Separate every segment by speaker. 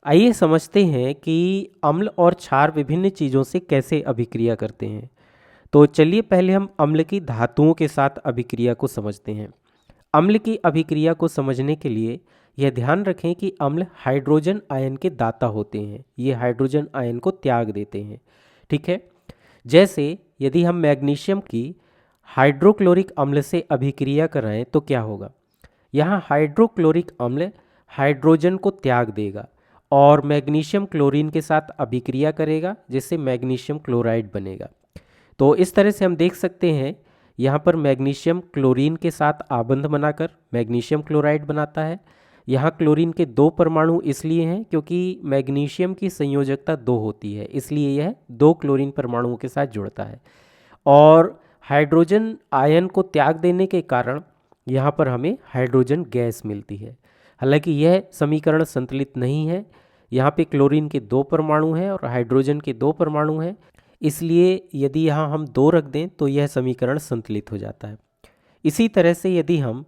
Speaker 1: आइए समझते हैं कि अम्ल और क्षार विभिन्न चीज़ों से कैसे अभिक्रिया करते हैं। तो चलिए पहले हम अम्ल की धातुओं के साथ अभिक्रिया को समझते हैं। अम्ल की अभिक्रिया को समझने के लिए यह ध्यान रखें कि अम्ल हाइड्रोजन आयन के दाता होते हैं। ये हाइड्रोजन आयन को त्याग देते हैं। ठीक है। जैसे यदि हम मैग्नीशियम की हाइड्रोक्लोरिक अम्ल से अभिक्रिया कराएं तो क्या होगा। यहाँ हाइड्रोक्लोरिक अम्ल हाइड्रोजन को त्याग देगा और मैग्नीशियम क्लोरीन के साथ अभिक्रिया करेगा, जिससे मैग्नीशियम क्लोराइड बनेगा। तो इस तरह से हम देख सकते हैं, यहाँ पर मैग्नीशियम क्लोरीन के साथ आबंध बनाकर मैग्नीशियम क्लोराइड बनाता है। यहाँ क्लोरीन के 2 परमाणु इसलिए हैं क्योंकि मैग्नीशियम की संयोजकता 2 होती है, इसलिए यह 2 क्लोरीन परमाणुओं के साथ जुड़ता है। और हाइड्रोजन आयन को त्याग देने के कारण यहाँ पर हमें हाइड्रोजन गैस मिलती है। हालांकि यह समीकरण संतुलित नहीं है। यहाँ पे क्लोरीन के 2 परमाणु हैं और हाइड्रोजन के 2 परमाणु हैं, इसलिए यदि यहाँ हम 2 रख दें तो यह समीकरण संतुलित हो जाता है। इसी तरह से यदि हम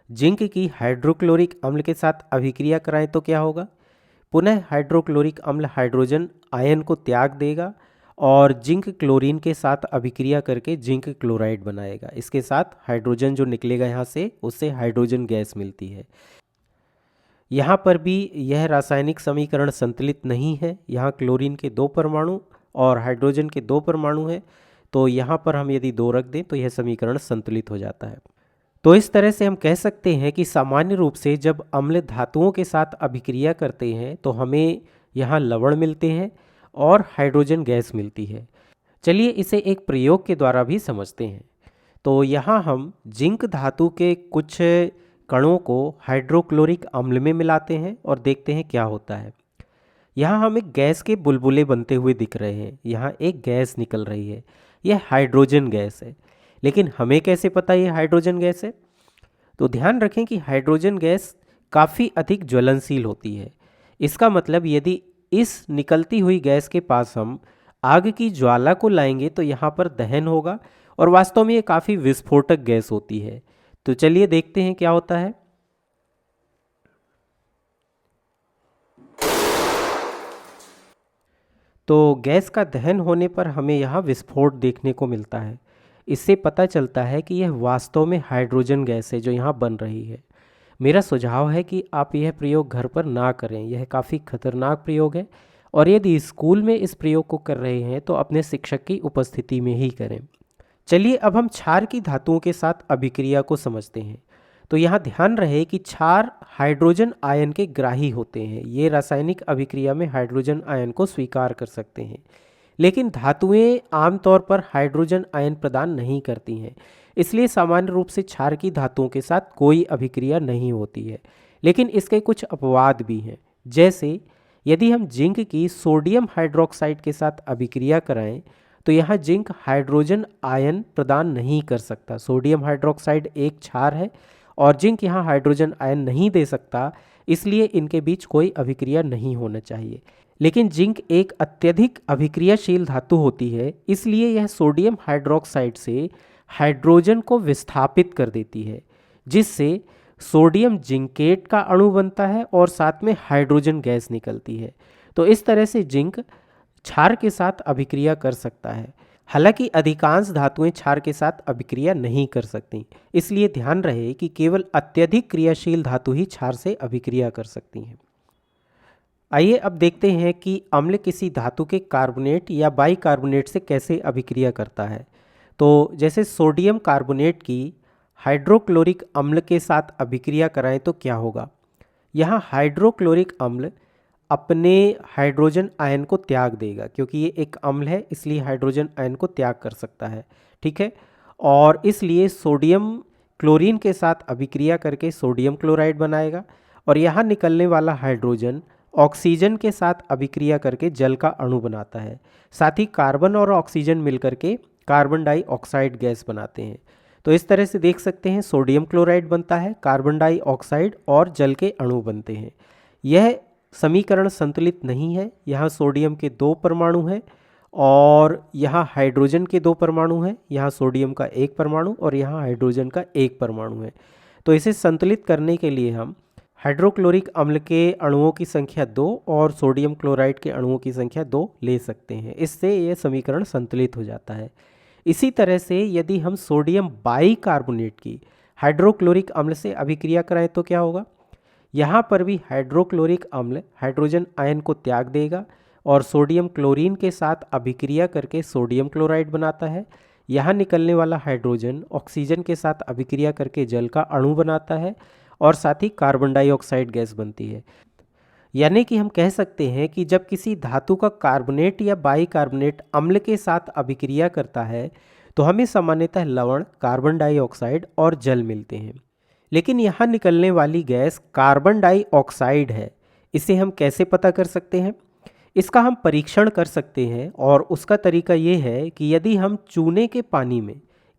Speaker 1: जिंक की हाइड्रोक्लोरिक अम्ल के साथ अभिक्रिया कराएं तो क्या होगा। पुनः हाइड्रोक्लोरिक अम्ल हाइड्रोजन आयन को त्याग देगा और जिंक क्लोरीन के साथ अभिक्रिया करके जिंक क्लोराइड बनाएगा। इसके साथ हाइड्रोजन जो निकलेगा यहाँ से, उससे हाइड्रोजन गैस मिलती है। यहाँ पर भी यह रासायनिक समीकरण संतुलित नहीं है। यहाँ क्लोरीन के 2 परमाणु और हाइड्रोजन के 2 परमाणु हैं, तो यहाँ पर हम यदि 2 रख दें तो यह समीकरण संतुलित हो जाता है। तो इस तरह से हम कह सकते हैं कि सामान्य रूप से जब अम्ल धातुओं के साथ अभिक्रिया करते हैं तो हमें यहाँ लवण मिलते हैं और हाइड्रोजन गैस मिलती है। चलिए इसे एक प्रयोग के द्वारा भी समझते हैं। तो यहाँ हम जिंक धातु के कुछ कणों को हाइड्रोक्लोरिक अम्ल में मिलाते हैं और देखते हैं क्या होता है। यहाँ हमें गैस के बुलबुले बनते हुए दिख रहे हैं। यहाँ एक गैस निकल रही है, यह हाइड्रोजन गैस है। लेकिन हमें कैसे पता ये हाइड्रोजन गैस है। तो ध्यान रखें कि हाइड्रोजन गैस काफ़ी अधिक ज्वलनशील होती है। इसका मतलब यदि इस निकलती हुई गैस के पास हम आग की ज्वाला को लाएंगे तो यहाँ पर दहन होगा और वास्तव में ये काफ़ी विस्फोटक गैस होती है। तो चलिए देखते हैं क्या होता है। तो गैस का दहन होने पर हमें यहाँ विस्फोट देखने को मिलता है। इससे पता चलता है कि यह वास्तव में हाइड्रोजन गैस है जो यहाँ बन रही है। मेरा सुझाव है कि आप यह प्रयोग घर पर ना करें, यह काफ़ी खतरनाक प्रयोग है और यदि स्कूल में इस प्रयोग को कर रहे हैं तो अपने शिक्षक की उपस्थिति में ही करें। चलिए अब हम क्षार की धातुओं के साथ अभिक्रिया को समझते हैं। तो यहाँ ध्यान रहे कि क्षार हाइड्रोजन आयन के ग्राही होते हैं। ये रासायनिक अभिक्रिया में हाइड्रोजन आयन को स्वीकार कर सकते हैं, लेकिन धातुएं आमतौर पर हाइड्रोजन आयन प्रदान नहीं करती हैं। इसलिए सामान्य रूप से क्षार की धातुओं के साथ कोई अभिक्रिया नहीं होती है। लेकिन इसके कुछ अपवाद भी हैं। जैसे यदि हम जिंक की सोडियम हाइड्रोक्साइड के साथ अभिक्रिया कराएं तो यहाँ जिंक हाइड्रोजन आयन प्रदान नहीं कर सकता। सोडियम हाइड्रोक्साइड एक क्षार है और जिंक यहाँ हाइड्रोजन आयन नहीं दे सकता, इसलिए इनके बीच कोई अभिक्रिया नहीं होना चाहिए। लेकिन जिंक एक अत्यधिक अभिक्रियाशील धातु होती है, इसलिए यह सोडियम हाइड्रोक्साइड से हाइड्रोजन को विस्थापित कर देती है, जिससे सोडियम जिंकेट का अणु बनता है और साथ में हाइड्रोजन गैस निकलती है। तो इस तरह से जिंक क्षार के साथ अभिक्रिया कर सकता है। हालांकि अधिकांश धातुएं क्षार के साथ अभिक्रिया नहीं कर सकती, इसलिए ध्यान रहे कि केवल अत्यधिक क्रियाशील धातु ही क्षार से अभिक्रिया कर सकती हैं। आइए अब देखते हैं कि अम्ल किसी धातु के कार्बोनेट या बाइकार्बोनेट से कैसे अभिक्रिया करता है। तो जैसे सोडियम कार्बोनेट की हाइड्रोक्लोरिक अम्ल के साथ अभिक्रिया कराएं तो क्या होगा। यहाँ हाइड्रोक्लोरिक अम्ल अपने हाइड्रोजन आयन को त्याग देगा, क्योंकि ये एक अम्ल है इसलिए हाइड्रोजन आयन को त्याग कर सकता है। ठीक है। और इसलिए सोडियम क्लोरीन के साथ अभिक्रिया करके सोडियम क्लोराइड बनाएगा और यहाँ निकलने वाला हाइड्रोजन ऑक्सीजन के साथ अभिक्रिया करके जल का अणु बनाता है। साथ ही कार्बन और ऑक्सीजन मिलकर के कार्बन डाइऑक्साइड गैस बनाते हैं। तो इस तरह से देख सकते हैं सोडियम क्लोराइड बनता है, कार्बन डाइऑक्साइड और जल के अणु बनते हैं। यह समीकरण संतुलित नहीं है। यहाँ सोडियम के 2 परमाणु हैं और यहाँ हाइड्रोजन के 2 परमाणु हैं। यहाँ सोडियम का 1 परमाणु और यहाँ हाइड्रोजन का 1 परमाणु है। तो इसे संतुलित करने के लिए हम हाइड्रोक्लोरिक अम्ल के अणुओं की संख्या 2 और सोडियम क्लोराइड के अणुओं की संख्या 2 ले सकते हैं। इससे ये समीकरण संतुलित हो जाता है। इसी तरह से यदि हम सोडियम बाइकार्बोनेट की हाइड्रोक्लोरिक अम्ल से अभिक्रिया कराएं तो क्या होगा? यहाँ पर भी हाइड्रोक्लोरिक अम्ल हाइड्रोजन आयन को त्याग देगा और सोडियम क्लोरीन के साथ अभिक्रिया करके सोडियम क्लोराइड बनाता है। यहाँ निकलने वाला हाइड्रोजन ऑक्सीजन के साथ अभिक्रिया करके जल का अणु बनाता है और साथ ही कार्बन डाइऑक्साइड गैस बनती है। यानी कि हम कह सकते हैं कि जब किसी धातु का कार्बोनेट या बाइकार्बोनेट अम्ल के साथ अभिक्रिया करता है तो हमें सामान्यतः लवण, कार्बन डाइऑक्साइड और जल मिलते हैं। लेकिन यहाँ निकलने वाली गैस कार्बन डाइऑक्साइड है। इसे हम कैसे पता कर सकते हैं? इसका हम परीक्षण कर सकते हैं और उसका तरीका ये है कि यदि हम चूने के पानी में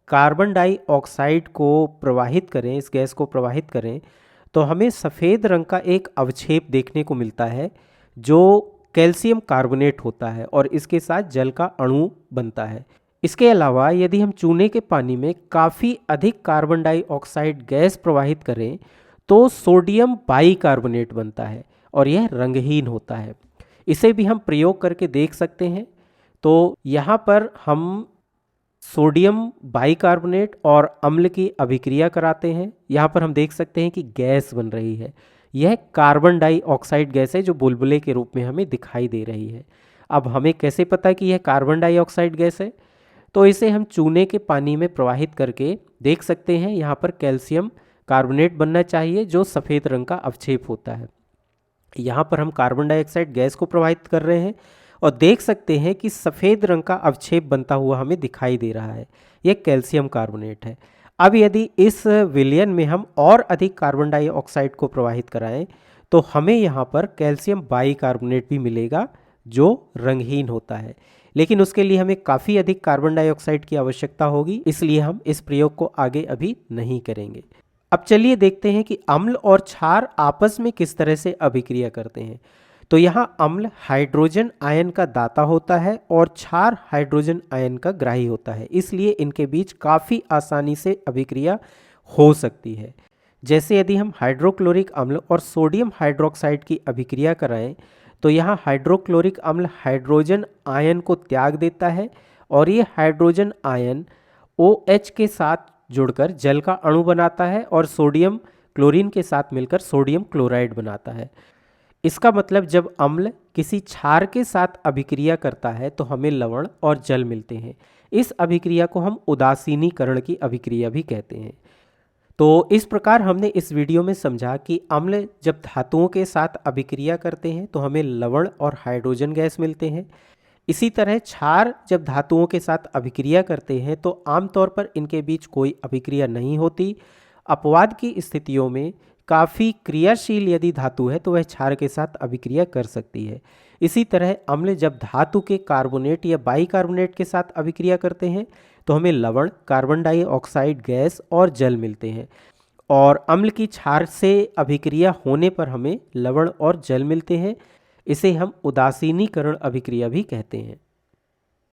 Speaker 1: कार्बन डाइऑक्साइड को प्रवाहित करें, इस गैस को प्रवाहित करें, तो हमें सफ़ेद रंग का एक अवक्षेप देखने को मिलता है जो कैल्शियम कार्बोनेट होता है और इसके साथ जल का अणु बनता है। इसके अलावा यदि हम चूने के पानी में काफ़ी अधिक कार्बन डाइऑक्साइड गैस प्रवाहित करें तो सोडियम बाइकार्बोनेट बनता है और यह रंगहीन होता है। इसे भी हम प्रयोग करके देख सकते हैं। तो यहाँ पर हम सोडियम बाइकार्बोनेट और अम्ल की अभिक्रिया कराते हैं। यहाँ पर हम देख सकते हैं कि गैस बन रही है। यह कार्बन डाइऑक्साइड गैस है जो बुलबुले के रूप में हमें दिखाई दे रही है। अब हमें कैसे पता कि यह कार्बन डाइऑक्साइड गैस है? तो इसे हम चूने के पानी में प्रवाहित करके देख सकते हैं। यहाँ पर कैल्शियम कार्बोनेट बनना चाहिए जो सफ़ेद रंग का अवक्षेप होता है। यहाँ पर हम कार्बन डाइऑक्साइड गैस को प्रवाहित कर रहे हैं और देख सकते हैं कि सफ़ेद रंग का अवक्षेप बनता हुआ हमें दिखाई दे रहा है। यह कैल्शियम कार्बोनेट है। अब यदि इस विलयन में हम और अधिक कार्बन डाइऑक्साइड को प्रवाहित कराएं तो हमें यहाँ पर कैल्शियम बाइकार्बोनेट भी मिलेगा जो रंगहीन होता है। लेकिन उसके लिए हमें काफ़ी अधिक कार्बन डाइऑक्साइड की आवश्यकता होगी, इसलिए हम इस प्रयोग को आगे अभी नहीं करेंगे। अब चलिए देखते हैं कि अम्ल और क्षार आपस में किस तरह से अभिक्रिया करते हैं। तो यहाँ अम्ल हाइड्रोजन आयन का दाता होता है और क्षार हाइड्रोजन आयन का ग्राही होता है, इसलिए इनके बीच काफ़ी आसानी से अभिक्रिया हो सकती है। जैसे यदि हम हाइड्रोक्लोरिक अम्ल और सोडियम हाइड्रोक्साइड की अभिक्रिया कराएं तो यहाँ हाइड्रोक्लोरिक अम्ल हाइड्रोजन आयन को त्याग देता है और ये हाइड्रोजन आयन OH के साथ जुड़कर जल का अणु बनाता है और सोडियम क्लोरीन के साथ मिलकर सोडियम क्लोराइड बनाता है। इसका मतलब जब अम्ल किसी क्षार के साथ अभिक्रिया करता है तो हमें लवण और जल मिलते हैं। इस अभिक्रिया को हम उदासीनीकरण की अभिक्रिया भी कहते हैं। तो इस प्रकार हमने इस वीडियो में समझा कि अम्ल जब धातुओं के साथ अभिक्रिया करते हैं तो हमें लवण और हाइड्रोजन गैस मिलते हैं। इसी तरह क्षार जब धातुओं के साथ अभिक्रिया करते हैं तो आमतौर पर इनके बीच कोई अभिक्रिया नहीं होती। अपवाद की स्थितियों में काफ़ी क्रियाशील यदि धातु है तो वह क्षार के साथ अभिक्रिया कर सकती है। इसी तरह अम्ल जब धातु के कार्बोनेट या बाइकार्बोनेट के साथ अभिक्रिया करते हैं तो हमें लवण, कार्बन डाइऑक्साइड गैस और जल मिलते हैं और अम्ल की क्षार से अभिक्रिया होने पर हमें लवण और जल मिलते हैं। इसे हम उदासीनीकरण अभिक्रिया भी कहते हैं।